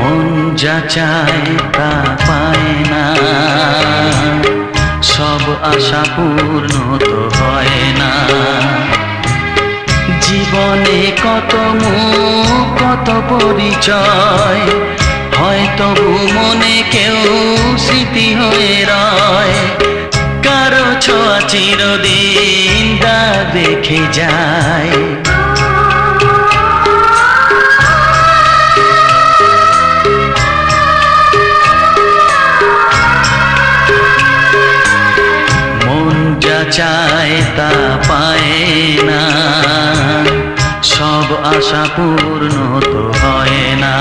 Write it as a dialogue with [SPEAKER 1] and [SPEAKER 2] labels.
[SPEAKER 1] মন যা চায় তা পায় না, সব আশা পূর্ণ তো হয় না। জীবনে কত মুখ কত পরিচয়, হয়তো মনে কেউ স্মৃতি হয়ে রয়। কারো ছোঁয়া চিরদিন দাগ রেখে যায়। মন যা চায় তা পায় না, সব আশা পূর্ণ তো হয় না।